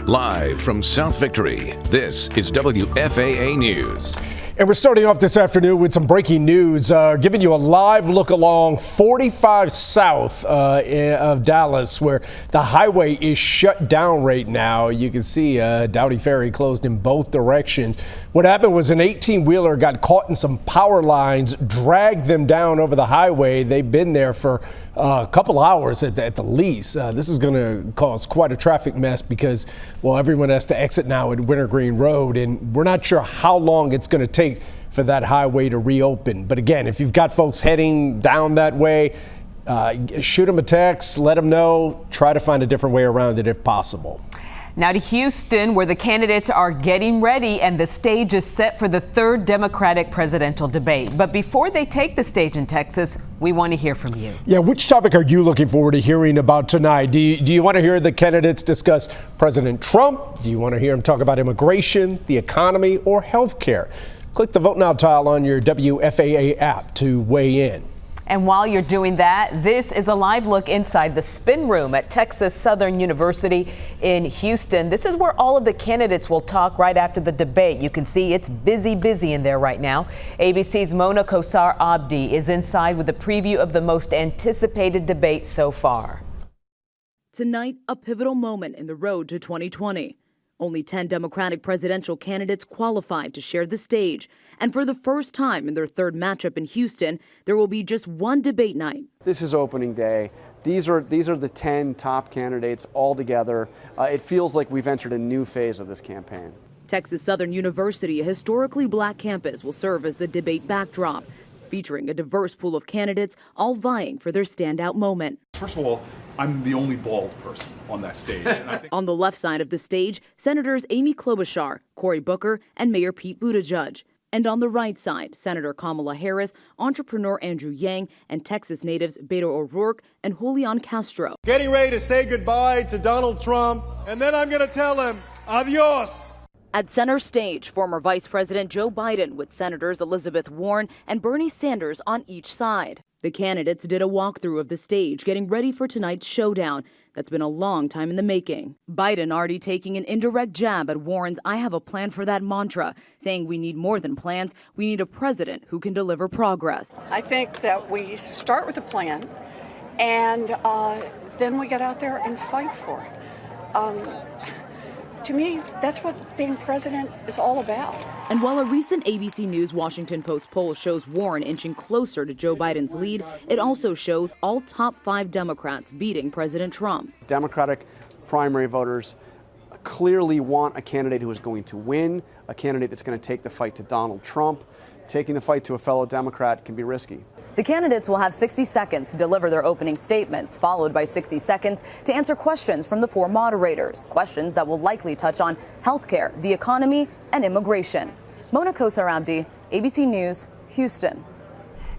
Live from South Victory, this is WFAA News. And we're starting off this afternoon with some breaking news, giving you a live look along 45 south of Dallas, where the highway is shut down right now. You can see Dowdy Ferry closed in both directions. What happened was an 18-wheeler got caught in some power lines, dragged them down over the highway. They've been there for a couple hours at the least. This is going to cause quite a traffic mess because, well, everyone has to exit now at Wintergreen Road, and we're not sure how long it's going to take for that highway to reopen. But again, if you've got folks heading down that way, shoot them a text, let them know, try to find a different way around it if possible. Now to Houston, where the candidates are getting ready and the stage is set for the third Democratic presidential debate. But before they take the stage in Texas, we want to hear from you. Yeah, which topic are you looking forward to hearing about tonight? Do you want to hear the candidates discuss President Trump? Do you want to hear them talk about immigration, the economy, or health care? Click the Vote Now tile on your WFAA app to weigh in. And while you're doing that, this is a live look inside the spin room at Texas Southern University in Houston. This is where all of the candidates will talk right after the debate. You can see it's busy in there right now. ABC's Mona Kosar Abdi is inside with a preview of the most anticipated debate so far. Tonight, a pivotal moment in the road to 2020. Only 10 Democratic presidential candidates qualified to share the stage. And for the first time in their third matchup in Houston, there will be just one debate night. This is opening day. These are the 10 top candidates all together. It feels like we've entered a new phase of this campaign. Texas Southern University, a historically black campus, will serve as the debate backdrop, featuring a diverse pool of candidates all vying for their standout moment. First of all, I'm the only bald person on that stage. And I think on the left side of the stage, Senators Amy Klobuchar, Cory Booker, and Mayor Pete Buttigieg. And on the right side, Senator Kamala Harris, entrepreneur Andrew Yang, and Texas natives Beto O'Rourke and Julian Castro. Getting ready to say goodbye to Donald Trump, and then I'm going to tell him, adios. At center stage, former Vice President Joe Biden with Senators Elizabeth Warren and Bernie Sanders on each side. The candidates did a walkthrough of the stage, getting ready for tonight's showdown that's been a long time in the making. Biden already taking an indirect jab at Warren's "I have a plan for that" mantra, saying we need more than plans, we need a president who can deliver progress. I think that we start with a plan and then we get out there and fight for it. To me, that's what being president is all about. And while a recent ABC News Washington Post poll shows Warren inching closer to Joe Biden's lead, it also shows all top 5 Democrats beating President Trump. Democratic primary voters clearly want a candidate who is going to win, a candidate that's going to take the fight to Donald Trump. Taking the fight to a fellow Democrat can be risky. The candidates will have 60 seconds to deliver their opening statements, followed by 60 seconds to answer questions from the 4 moderators, questions that will likely touch on health care, the economy, and immigration. Mona Kosar Abdi, ABC News, Houston.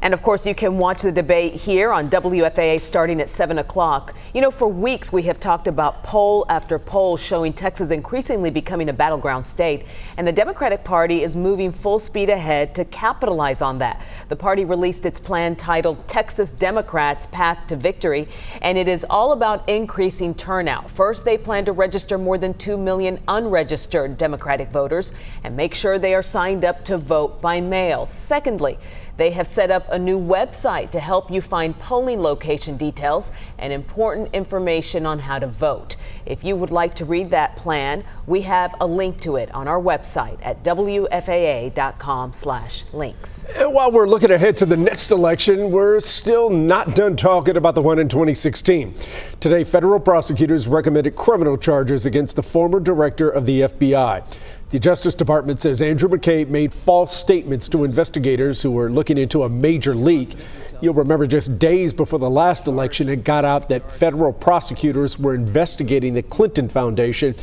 And of course, you can watch the debate here on WFAA starting at 7 o'clock. You know, for weeks we have talked about poll after poll showing Texas increasingly becoming a battleground state. And the Democratic Party is moving full speed ahead to capitalize on that. The party released its plan titled Texas Democrats Path to Victory, and it is all about increasing turnout. First, they plan to register more than 2 million unregistered Democratic voters and make sure they are signed up to vote by mail. Secondly, they have set up a new website to help you find polling location details and important information on how to vote. If you would like to read that plan, we have a link to it on our website at WFAA.com/links. And while we're looking ahead to the next election, we're still not done talking about the one in 2016. Today, federal prosecutors recommended criminal charges against the former director of the FBI. The Justice Department says Andrew McCabe made false statements to investigators who were looking into a major leak. You'll remember just days before the last election, it got out that federal prosecutors were investigating the Clinton Foundation.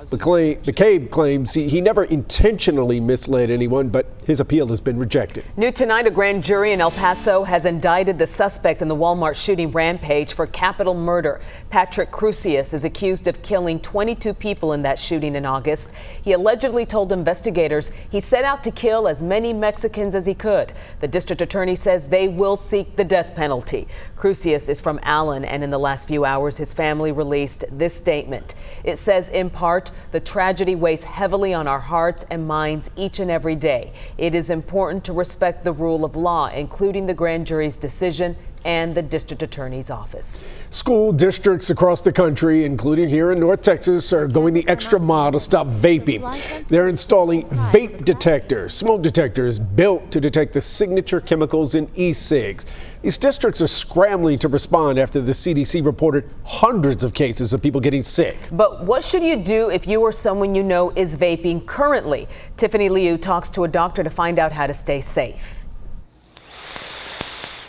McCabe claims he never intentionally misled anyone, but his appeal has been rejected. New tonight, a grand jury in El Paso has indicted the suspect in the Walmart shooting rampage for capital murder. Patrick Crusius is accused of killing 22 people in that shooting in August. He allegedly told investigators he set out to kill as many Mexicans as he could. The district attorney says they will seek the death penalty. Crusius is from Allen, and in the last few hours, his family released this statement. It says, in part, the tragedy weighs heavily on our hearts and minds each and every day. It is important to respect the rule of law, including the grand jury's decision and the district attorney's office. School districts across the country, including here in North Texas, are going the extra mile to stop vaping. They're installing vape detectors, smoke detectors built to detect the signature chemicals in e-cigs. These districts are scrambling to respond after the CDC reported hundreds of cases of people getting sick. But what should you do if you or someone you know is vaping currently? Tiffany Liu talks to a doctor to find out how to stay safe.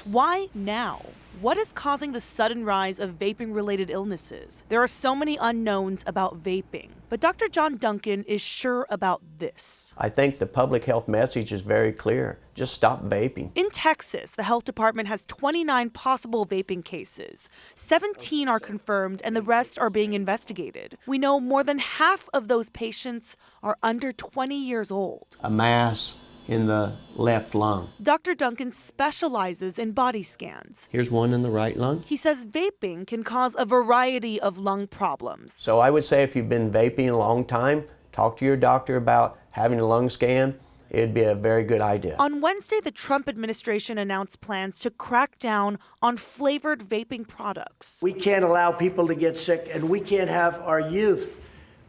Why now? What is causing the sudden rise of vaping-related illnesses? There are so many unknowns about vaping, but Dr. John Duncan is sure about this. I think the public health message is very clear. Just stop vaping. In Texas, the health department has 29 possible vaping cases. 17 are confirmed and the rest are being investigated. We know more than half of those patients are under 20 years old. A mass in the left lung. Dr. Duncan specializes in body scans. Here's one in the right lung. He says vaping can cause a variety of lung problems. So I would say if you've been vaping a long time, talk to your doctor about having a lung scan. It'd be a very good idea. On Wednesday, the Trump administration announced plans to crack down on flavored vaping products. We can't allow people to get sick, and we can't have our youth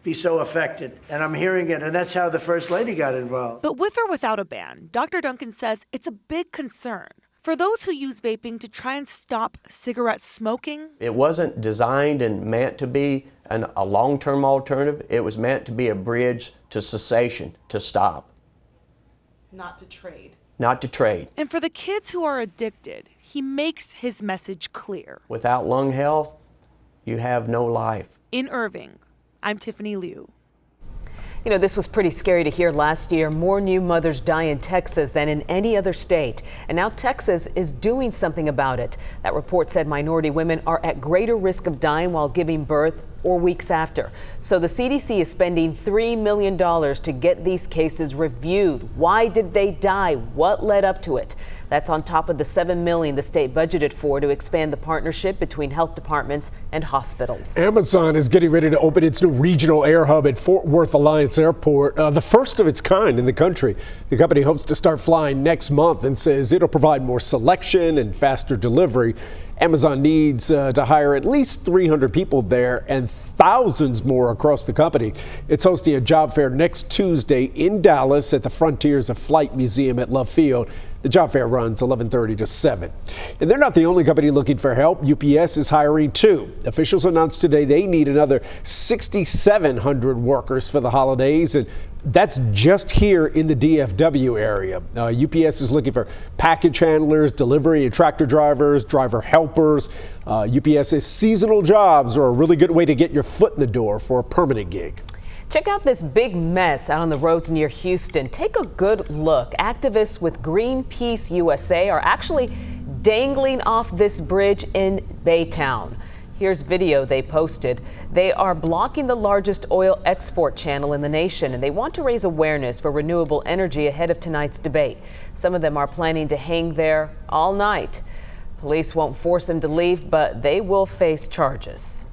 be so affected. And I'm hearing it, and that's how the First Lady got involved. But with or without a ban, Dr. Duncan says it's a big concern for those who use vaping to try and stop cigarette smoking. It wasn't designed and meant to be a long-term alternative. It was meant to be a bridge to cessation, to stop. Not to trade. Not to trade. And for the kids who are addicted, he makes his message clear. Without lung health, you have no life. In Irving, I'm Tiffany Liu. You know, this was pretty scary to hear last year. More new mothers die in Texas than in any other state. And now Texas is doing something about it. That report said minority women are at greater risk of dying while giving birth or weeks after. So the CDC is spending $3 million to get these cases reviewed. Why did they die? What led up to it? That's on top of the $7 million the state budgeted for to expand the partnership between health departments and hospitals. Amazon is getting ready to open its new regional air hub at Fort Worth Alliance Airport, the first of its kind in the country. The company hopes to start flying next month and says it'll provide more selection and faster delivery. Amazon needs to hire at least 300 people there and thousands more across the company. It's hosting a job fair next Tuesday in Dallas at the Frontiers of Flight Museum at Love Field. The job fair runs 11:30 to 7. And they're not the only company looking for help. UPS is hiring too. Officials announced today they need another 6,700 workers for the holidays, and that's just here in the DFW area. UPS is looking for package handlers, delivery and tractor drivers, driver helpers. UPS's seasonal jobs are a really good way to get your foot in the door for a permanent gig. Check out this big mess out on the roads near Houston. Take a good look. Activists with Greenpeace USA are actually dangling off this bridge in Baytown. Here's video they posted. They are blocking the largest oil export channel in the nation, and they want to raise awareness for renewable energy ahead of tonight's debate. Some of them are planning to hang there all night. Police won't force them to leave, but they will face charges.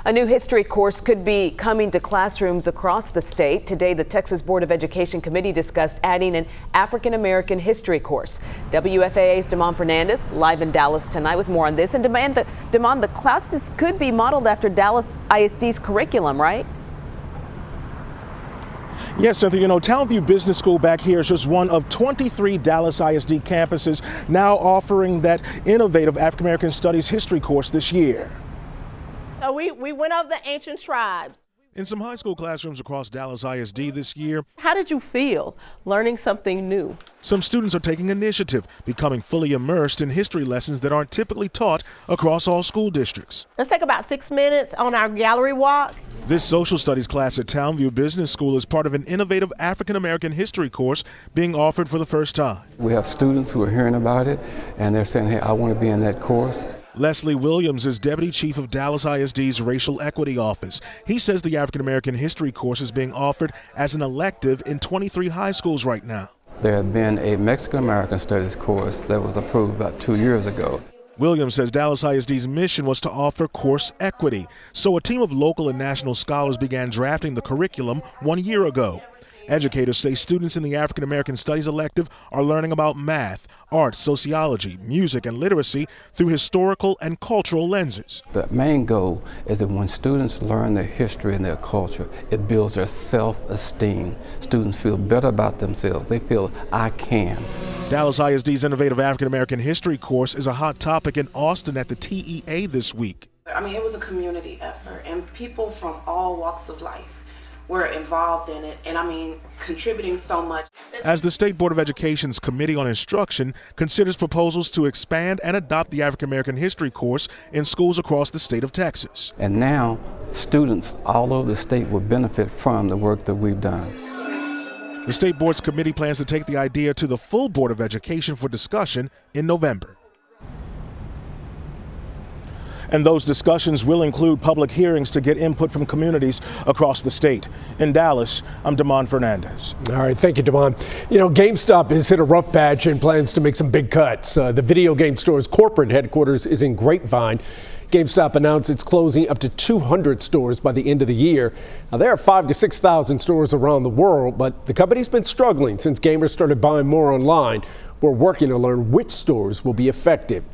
A new history course could be coming to classrooms across the state. Today, the Texas Board of Education Committee discussed adding an African American history course. WFAA's Damon Fernandez live in Dallas tonight with more on this. And Damon, the classes could be modeled after Dallas ISD's curriculum, right? Yes, Cynthia, Townview Business School back here is just one of 23 Dallas ISD campuses now offering that innovative African American Studies history course this year. So we went over the ancient tribes. In some high school classrooms across Dallas ISD this year. How did you feel learning something new? Some students are taking initiative, becoming fully immersed in history lessons that aren't typically taught across all school districts. Let's take about 6 minutes on our gallery walk. This social studies class at Townview Business School is part of an innovative African American history course being offered for the first time. We have students who are hearing about it and they're saying, hey, I want to be in that course. Leslie Williams is Deputy Chief of Dallas ISD's Racial Equity Office. He says the African American History course is being offered as an elective in 23 high schools right now. There had been a Mexican American Studies course that was approved about 2 years ago. Williams says Dallas ISD's mission was to offer course equity, so a team of local and national scholars began drafting the curriculum 1 year ago. Educators say students in the African American Studies elective are learning about math, art, sociology, music, and literacy through historical and cultural lenses. The main goal is that when students learn their history and their culture, it builds their self-esteem. Students feel better about themselves. They feel, I can. Dallas ISD's innovative African American history course is a hot topic in Austin at the TEA this week. I mean, it was a community effort, and people from all walks of life were involved in it, and I mean, contributing so much. As the State Board of Education's Committee on Instruction considers proposals to expand and adopt the African American history course in schools across the state of Texas. And now, students all over the state will benefit from the work that we've done. The State Board's committee plans to take the idea to the full Board of Education for discussion in November. And those discussions will include public hearings to get input from communities across the state. In Dallas, I'm Damon Fernandez. All right, thank you, Damon. You know, GameStop has hit a rough patch and plans to make some big cuts. The video game store's corporate headquarters is in Grapevine. GameStop announced it's closing up to 200 stores by the end of the year. Now, there are 5,000 to 6,000 stores around the world, but the company's been struggling since gamers started buying more online. We're working to learn which stores will be affected.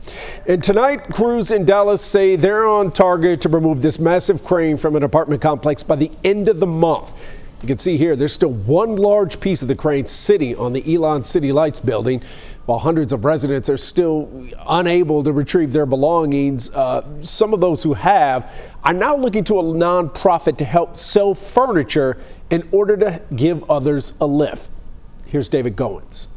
And tonight, crews in Dallas say they're on target to remove this massive crane from an apartment complex by the end of the month. You can see here, there's still one large piece of the crane sitting on the Elon City Lights building, while hundreds of residents are still unable to retrieve their belongings. Some of those who have are now looking to a nonprofit to help sell furniture in order to give others a lift. Here's David Goins.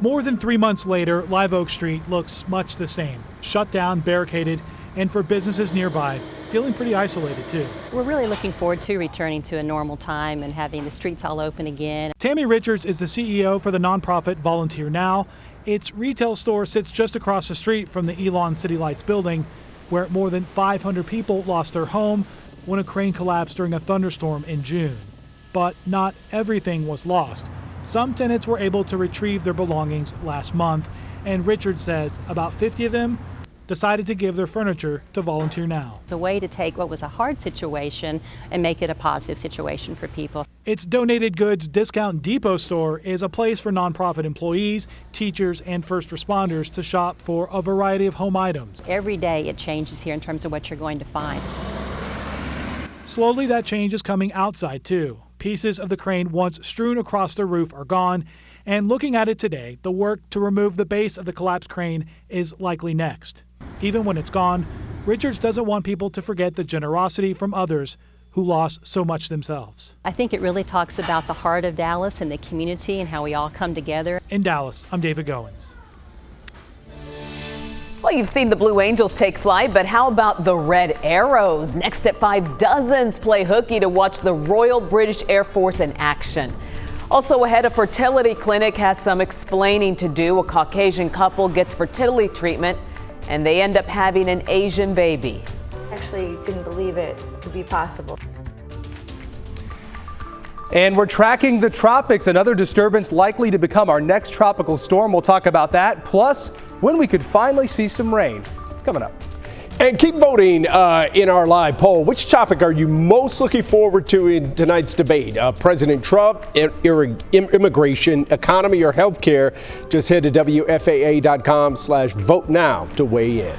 More than 3 months later, Live Oak Street looks much the same. Shut down, barricaded, and for businesses nearby, feeling pretty isolated too. We're really looking forward to returning to a normal time and having the streets all open again. Tammy Richards is the CEO for the nonprofit Volunteer Now. Its retail store sits just across the street from the Elon City Lights building, where more than 500 people lost their home when a crane collapsed during a thunderstorm in June. But not everything was lost. Some tenants were able to retrieve their belongings last month, and Richard says about 50 of them decided to give their furniture to Volunteer Now. It's a way to take what was a hard situation and make it a positive situation for people. Its Donated Goods Discount Depot store is a place for nonprofit employees, teachers, and first responders to shop for a variety of home items. Every day it changes here in terms of what you're going to find. Slowly that change is coming outside too. Pieces of the crane once strewn across the roof are gone, and looking at it today, the work to remove the base of the collapsed crane is likely next. Even when it's gone, Richards doesn't want people to forget the generosity from others who lost so much themselves. I think it really talks about the heart of Dallas and the community and how we all come together. In Dallas, I'm David Goins. Well, you've seen the Blue Angels take flight, but how about the Red Arrows? Next at 5, dozens play hooky to watch the Royal British Air Force in action. Also ahead, a fertility clinic has some explaining to do. A Caucasian couple gets fertility treatment, and they end up having an Asian baby. Actually didn't believe it could be possible. And we're tracking the tropics, another disturbance likely to become our next tropical storm. We'll talk about that, plus when we could finally see some rain. It's coming up. And keep voting in our live poll. Which topic are you most looking forward to in tonight's debate? President Trump, immigration, economy, or healthcare? Just head to WFAA.com/vote now to weigh in.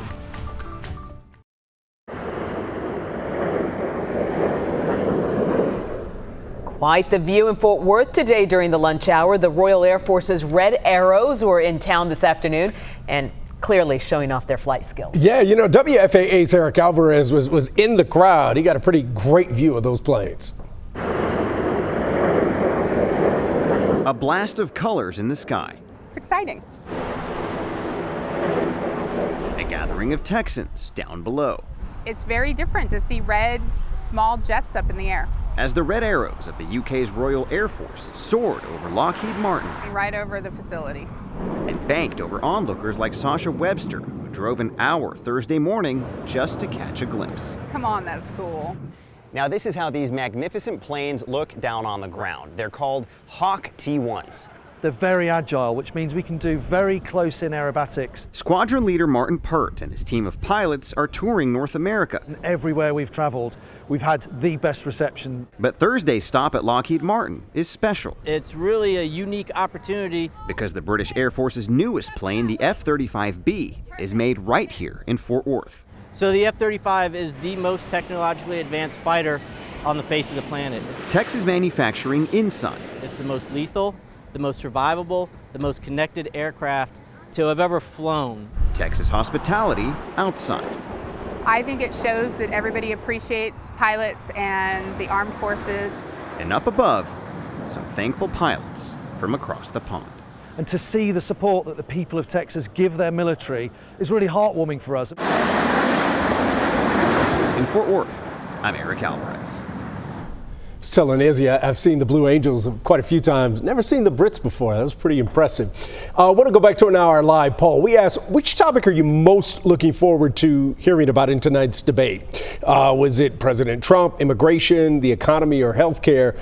Quite the view in Fort Worth today during the lunch hour. The Royal Air Force's Red Arrows were in town this afternoon and clearly showing off their flight skills. Yeah, you know, WFAA's Eric Alvarez was in the crowd. He got a pretty great view of those planes. A blast of colors in the sky. It's exciting. A gathering of Texans down below. It's very different to see red, small jets up in the air. As the Red Arrows of the UK's Royal Air Force soared over Lockheed Martin. Right over the facility. And banked over onlookers like Sasha Webster, who drove an hour Thursday morning just to catch a glimpse. Come on, that's cool. Now this is how these magnificent planes look down on the ground. They're called Hawk T1s. They're very agile, which means we can do very close-in aerobatics. Squadron leader Martin Pert and his team of pilots are touring North America. And everywhere we've traveled, we've had the best reception. But Thursday's stop at Lockheed Martin is special. It's really a unique opportunity because the British Air Force's newest plane, the F-35B, is made right here in Fort Worth. So the F-35 is the most technologically advanced fighter on the face of the planet. Texas manufacturing inside. It's the most lethal, the most survivable, the most connected aircraft to have ever flown. Texas hospitality outside. I think it shows that everybody appreciates pilots and the armed forces. And up above, some thankful pilots from across the pond. And to see the support that the people of Texas give their military is really heartwarming for us. In Fort Worth, I'm Eric Alvarez. I was telling Izzy, I've seen the Blue Angels quite a few times. Never seen the Brits before. That was pretty impressive. I want to go back to our live poll. We asked, which topic are you most looking forward to hearing about in tonight's debate? Was it President Trump, immigration, the economy, or health care?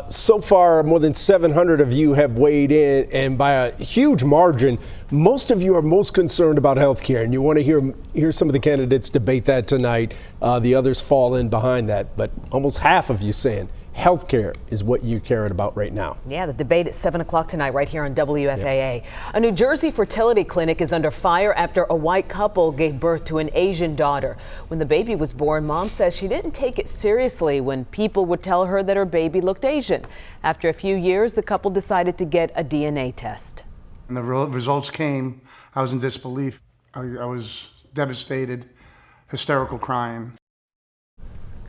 So far, more than 700 of you have weighed in, and by a huge margin, most of you are most concerned about health care, and you want to hear some of the candidates debate that tonight. The others fall in behind that, but almost half of you saying healthcare is what you're caring about right now. Yeah, the debate at 7 o'clock tonight right here on WFAA. Yeah. A New Jersey fertility clinic is under fire after a white couple gave birth to an Asian daughter. When the baby was born, mom says she didn't take it seriously when people would tell her that her baby looked Asian. After a few years, the couple decided to get a DNA test. And the results came, I was in disbelief. I was devastated, hysterical crying.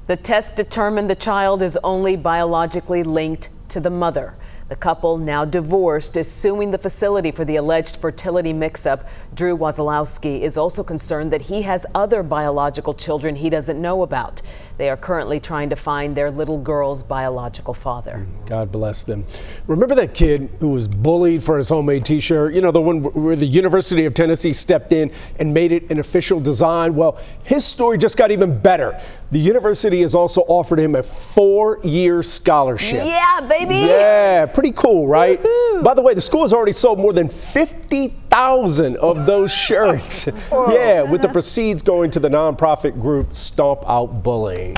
The test determined the child is only biologically linked to the mother. The couple, now divorced, is suing the facility for the alleged fertility mix-up. Drew Wazalowski is also concerned that he has other biological children he doesn't know about. They are currently trying to find their little girl's biological father. God bless them. Remember that kid who was bullied for his homemade t-shirt? You know, the one where the University of Tennessee stepped in and made it an official design? Well, his story just got even better. The university has also offered him a 4-year scholarship. Yeah, baby. Yeah, pretty cool, right? Woo-hoo. By the way, the school has already sold more than 50,000 of those shirts. Yeah, with the proceeds going to the nonprofit group Stomp Out Bullying.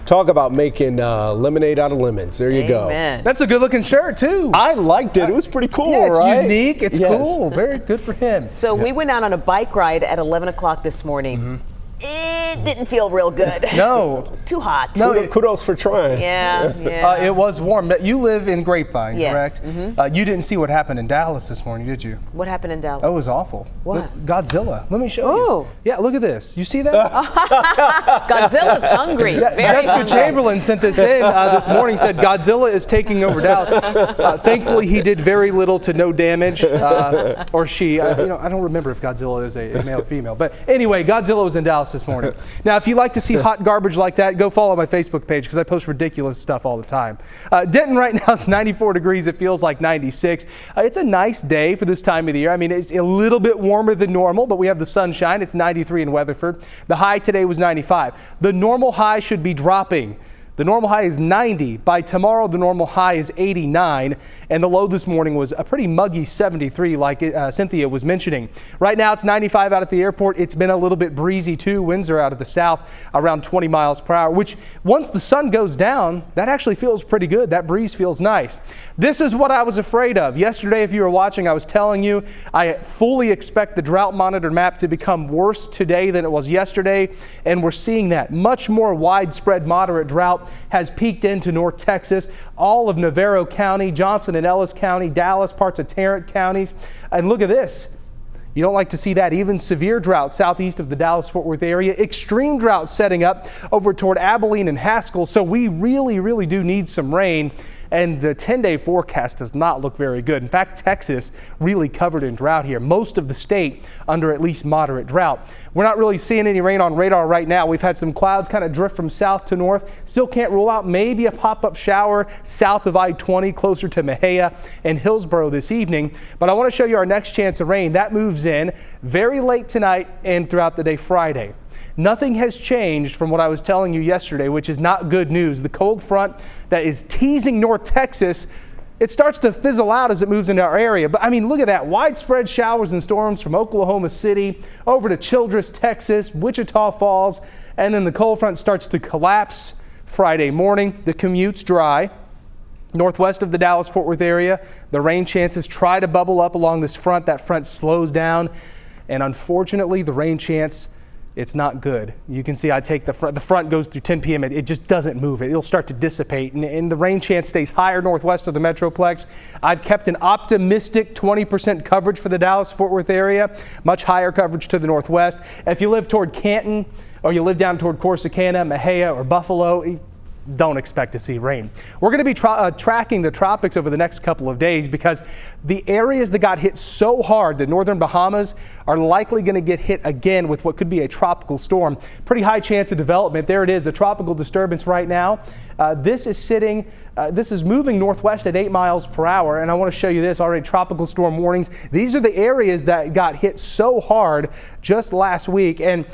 Talk about making lemonade out of lemons. There you go. That's a good looking shirt too. I liked it. It was pretty cool, yeah, it's right? Unique. It's cool. Very good for him. So we went out on a bike ride at 11 o'clock this morning. Mm-hmm. It didn't feel real good. No. Too hot. No, kudos for trying. Yeah. It was warm. You live in Grapevine, yes. correct? Mm-hmm. You didn't see what happened in Dallas this morning, did you? What happened in Dallas? Oh, it was awful. What? Look, Godzilla. Let me show you. Yeah, look at this. You see that? Godzilla's hungry. Jessica hungry. Chamberlain sent this in this morning, said Godzilla is taking over Dallas. Thankfully, he did very little to no damage. Or she. I don't remember if Godzilla is a male or female. But anyway, Godzilla was in Dallas this morning. Now, if you like to see hot garbage like that, go follow my Facebook page because I post ridiculous stuff all the time. Denton right now is 94 degrees. It feels like 96. It's a nice day for this time of the year. I mean, it's a little bit warmer than normal, but we have the sunshine. It's 93 in Weatherford. The high today was 95. The normal high should be dropping. The normal high is 90. By tomorrow, the normal high is 89. And the low this morning was a pretty muggy 73, like Cynthia was mentioning. Right now, it's 95 out at the airport. It's been a little bit breezy, too. Winds are out of the south around 20 miles per hour, which once the sun goes down, that actually feels pretty good. That breeze feels nice. This is what I was afraid of. Yesterday, if you were watching, I was telling you, I fully expect the drought monitor map to become worse today than it was yesterday. And we're seeing that. Much more widespread moderate drought has peaked into North Texas, all of Navarro County, Johnson and Ellis County, Dallas, parts of Tarrant counties. And look at this. You don't like to see that. Even severe drought southeast of the Dallas-Fort Worth area. Extreme drought setting up over toward Abilene and Haskell. So we really, really do need some rain. And the 10-day forecast does not look very good. In fact, Texas really covered in drought here. Most of the state under at least moderate drought. We're not really seeing any rain on radar right now. We've had some clouds kind of drift from south to north. Still can't rule out maybe a pop-up shower south of I-20 closer to Mejia and Hillsboro this evening. But I want to show you our next chance of rain. That moves in very late tonight and throughout the day Friday. Nothing has changed from what I was telling you yesterday, which is not good news. The cold front that is teasing North Texas it starts to fizzle out as it moves into our area. But I mean, look at that. Widespread showers and storms from Oklahoma City over to Childress, Texas, Wichita Falls, and then the cold front starts to collapse Friday morning. The commute's dry. Northwest of the Dallas-Fort Worth area, the rain chances try to bubble up along this front. That front slows down, and unfortunately, the rain chance, it's not good. You can see I take the front goes through 10 p.m. It just doesn't move. It'll start to dissipate, and the rain chance stays higher northwest of the Metroplex. I've kept an optimistic 20% coverage for the Dallas-Fort Worth area, much higher coverage to the northwest. If you live toward Canton or you live down toward Corsicana, Mejia, or Buffalo, don't expect to see rain. We're going to be tracking the tropics over the next couple of days because the areas that got hit so hard, the northern Bahamas, are likely going to get hit again with what could be a tropical storm. Pretty high chance of development. There it is, a tropical disturbance right now. This is moving northwest at 8 miles per hour, and I want to show you this already. Tropical storm warnings. These are the areas that got hit so hard just last week. And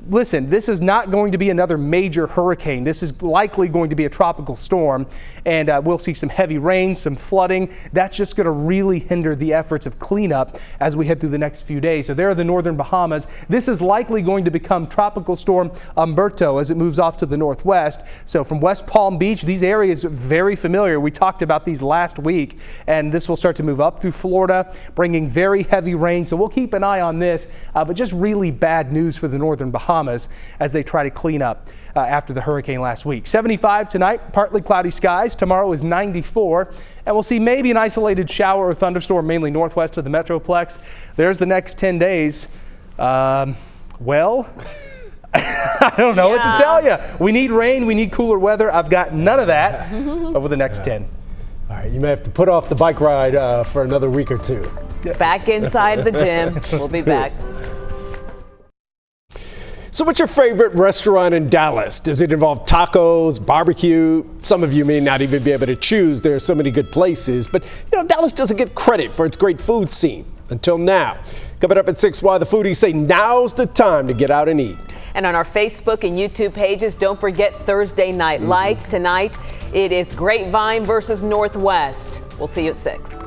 listen, this is not going to be another major hurricane. This is likely going to be a tropical storm, and we'll see some heavy rain, some flooding. That's just going to really hinder the efforts of cleanup as we head through the next few days. So there are the northern Bahamas. This is likely going to become Tropical Storm Umberto as it moves off to the northwest. So from West Palm Beach, these areas are very familiar. We talked about these last week, and this will start to move up through Florida, bringing very heavy rain. So we'll keep an eye on this, but just really bad news for the northern Bahamas as they try to clean up after the hurricane last week. 75 tonight, partly cloudy skies. Tomorrow is 94, and we'll see maybe an isolated shower or thunderstorm mainly northwest of the Metroplex. There's the next 10 days. Well, I don't know what to tell you. We need rain. We need cooler weather. I've got none of that over the next 10. All right, you may have to put off the bike ride for another week or two. Back inside the gym. We'll be back. So what's your favorite restaurant in Dallas? Does it involve tacos, barbecue? Some of you may not even be able to choose. There are so many good places. But, Dallas doesn't get credit for its great food scene until now. Coming up at 6, why the foodies say now's the time to get out and eat. And on our Facebook and YouTube pages, don't forget Thursday Night Lights. Tonight, it is Grapevine versus Northwest. We'll see you at 6.